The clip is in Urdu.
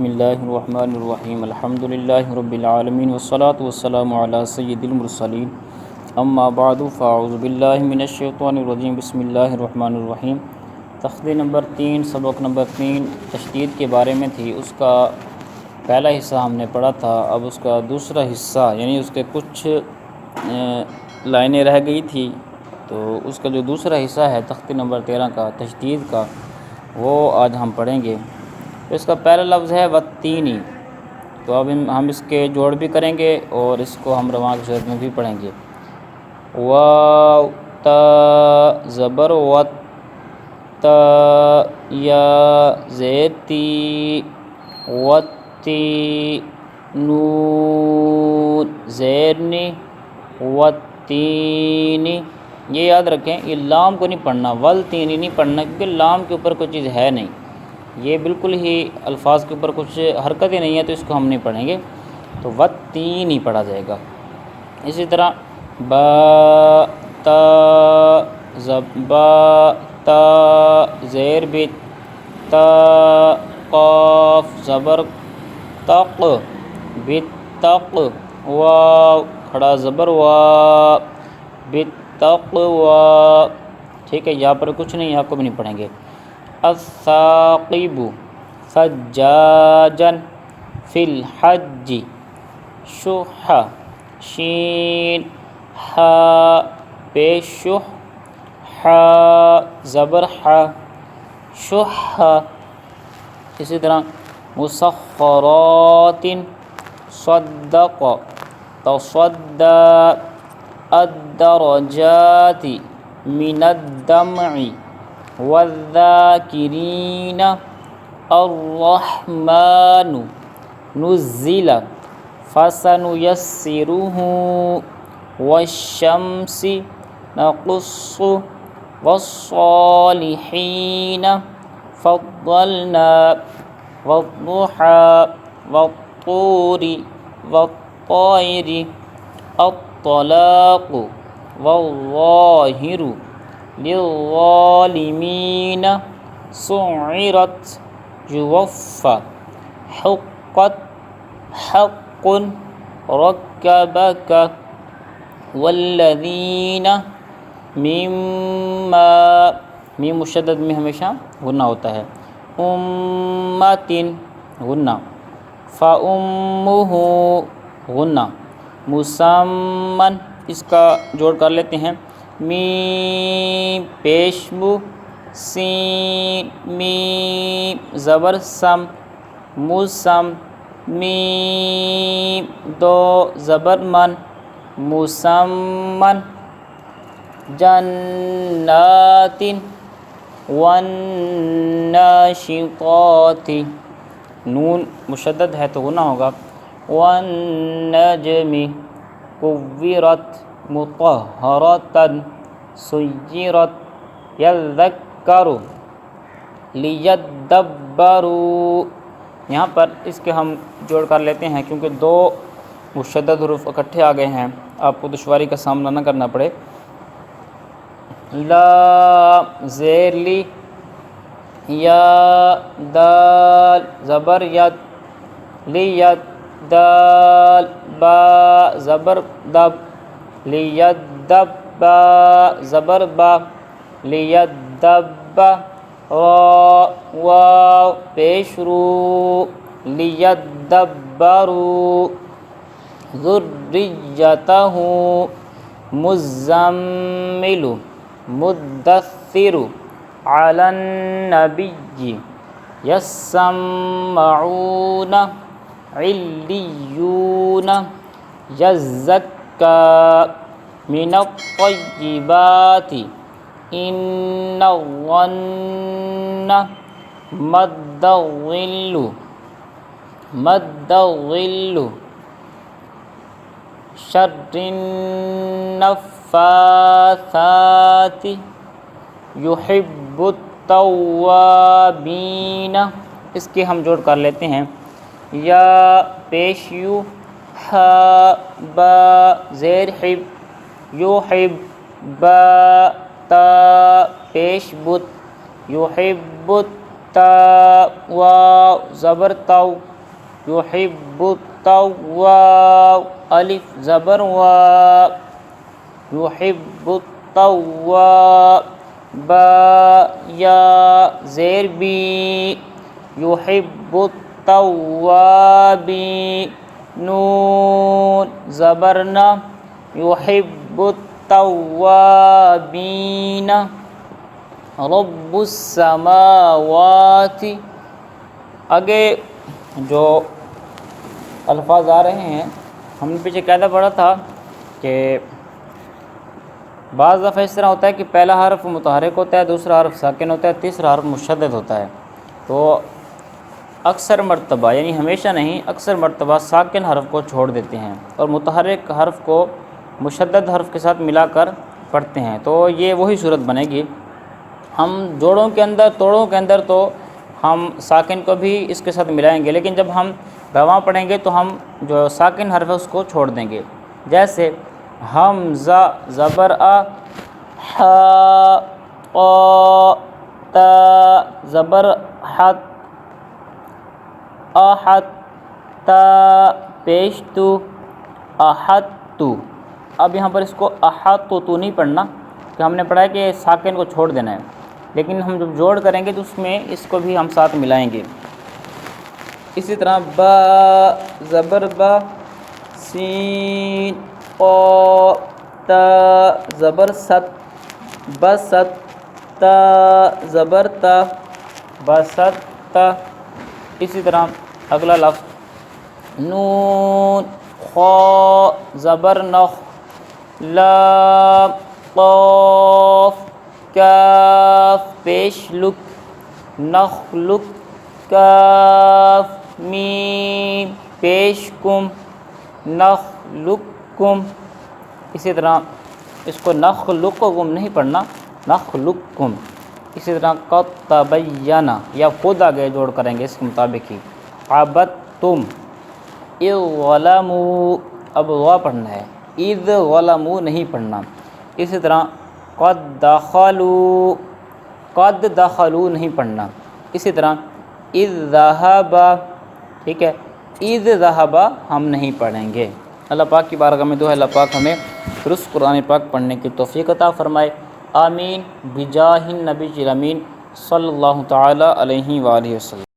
بسم اللہ الرحمن الرحیم الحمد للہ رب العالمین والصلاة والسلام علی سید المرسلین اما بعد فاعوذ باللہ من الشیطان الرجیم بسم اللہ الرحمن الرحیم۔ تختی نمبر 3 سبق نمبر 3 تشدید کے بارے میں تھی۔ اس کا پہلا حصہ ہم نے پڑھا تھا، اب اس کا دوسرا حصہ یعنی اس کے کچھ لائنیں رہ گئی تھی، تو اس کا جو دوسرا حصہ ہے تختی نمبر 13 کا تشدید کا، وہ آج ہم پڑھیں گے۔ تو اس کا پہلا لفظ ہے وَالتِّینِ، تو اب ہم اس کے جوڑ بھی کریں گے اور اس کو ہم رواں کی صورت میں بھی پڑھیں گے۔ واو تا زبر وت، تا یا زیر تی، وتی نون زیر نی، وتین، یہ یاد رکھیں یہ لام کو نہیں پڑھنا، والتین نہیں پڑھنا، کیونکہ لام کے اوپر کوئی چیز ہے نہیں، یہ بالکل ہی الفاظ کے اوپر کچھ حرکتیں نہیں ہیں، تو اس کو ہم نہیں پڑھیں گے، تو وتین ہی پڑھا جائے گا۔ اسی طرح با تا با تا زیر بت، تا قاف زبر تق، بتق، واو کھڑا زبر وا، بتقوا، ٹھیک ہے، یہاں پر کچھ نہیں، یہاں کو بھی نہیں پڑھیں گے۔ الثاقب فجاجا فی الحج، شح شین حا پیش شح، حا زبر حا، شح۔ اسی طرح مسخرات صدق تصدى، الدرجات من الدمع، والذاکرین الرحمن نزل فسنيسره، والشمس نقص، والصالحین فضلنا، والضحى والطور والطير، الطلاق والظاہر للظالمین، سعرت جوفا، حقت حق رکبک، والذین مما، میم مشدد میں ہمیشہ غنہ ہوتا ہے، امتن غنہ، فامہ غنہ، مسمن، اس کا جوڑ کر لیتے ہیں، میم پیش مو، سین میم زبر سم، مسم، میم دو زبر من، مسمن، جنات والناشطات، نون مشدد ہے تو غنہ ہوگا، والنجم کورت، مطہرۃ سیرت، یذکر لیدبروا، یہاں پر اس کے ہم جوڑ کر لیتے ہیں کیونکہ دو مشدد حروف اکٹھے آ گئے ہیں، آپ کو دشواری کا سامنا نہ کرنا پڑے۔ لا زیر لی، یا دال زبر ید، لیت دال با زبر دب، لیدب با زبر با، لیدب را واو پیش رو، لیدبروا، ذریتہ مزمل، مدثر، علی النبی، یسمعون، علیون، یزکا، من الطیبات، ان الظن، مد الظل، مد الظل، شر النفاثات، یحب التوابین، اس کے ہم جوڑ کر لیتے ہیں، یا پیش یو، ہا با زیر حب، یحب، با تا پیش بت، یحب تا واو زبر تو، یحب التواب الف زبر وا یحب التواب با یا زیر بی یحب التوابین نون زبرنا یحب التوابین رب السماوات. آگے جو الفاظ آ رہے ہیں ہم نے پیچھے قاعدہ پڑھا تھا کہ بعض دفعہ اس طرح ہوتا ہے کہ پہلا حرف متحرک ہوتا ہے، دوسرا حرف ساکن ہوتا ہے، تیسرا حرف مشدد ہوتا ہے. تو اکثر مرتبہ یعنی ہمیشہ نہیں، اکثر مرتبہ ساکن حرف کو چھوڑ دیتے ہیں اور متحرک حرف کو مشدد حرف کے ساتھ ملا کر پڑھتے ہیں. تو یہ وہی صورت بنے گی. ہم جوڑوں کے اندر توڑوں کے اندر تو ہم ساکن کو بھی اس کے ساتھ ملائیں گے، لیکن جب ہم رواں پڑھیں گے تو ہم جو ساکن حرف ہے اس کو چھوڑ دیں گے. جیسے حمزہ زبر آ، حا قا تا زبر حت، احت تا پیش تو احت تو. اب یہاں پر اس کو احت تو نہیں پڑھنا کہ ہم نے پڑھا ہے کہ ساکن کو چھوڑ دینا ہے، لیکن ہم جب جوڑ کریں گے تو اس میں اس کو بھی ہم ساتھ ملائیں گے. اسی طرح با زبر با سین قا تا زبر ست بست تا زبر تا بست تا. اسی طرح اگلا لفظ نون خا زبر نخ لام قاف کاف پیش لک نخلق کاف میم پیش کم نخلقکم. اسی طرح اس کو نخلقکم نہیں پڑھنا، نخلقکم. اسی طرح قد تبینہ یا خود آگے جوڑ کریں گے اس کے مطابق ہی. عبدتم اذ ظلموا، اب غا پڑھنا ہے، اذ ظلموا نہیں پڑھنا. اسی طرح قد دخلوا نہیں پڑھنا. اسی طرح اذ ذهب، ٹھیک ہے، اذ ذهب ہم نہیں پڑھیں گے. اللہ پاک کی بارگاہ میں دعا ہے اللہ پاک ہمیں درست قرآن پاک پڑھنے کی توفیق عطا فرمائے. آمین بجاہ النبی الامین صلی اللہ تعالی علیہ وآلہ وسلم.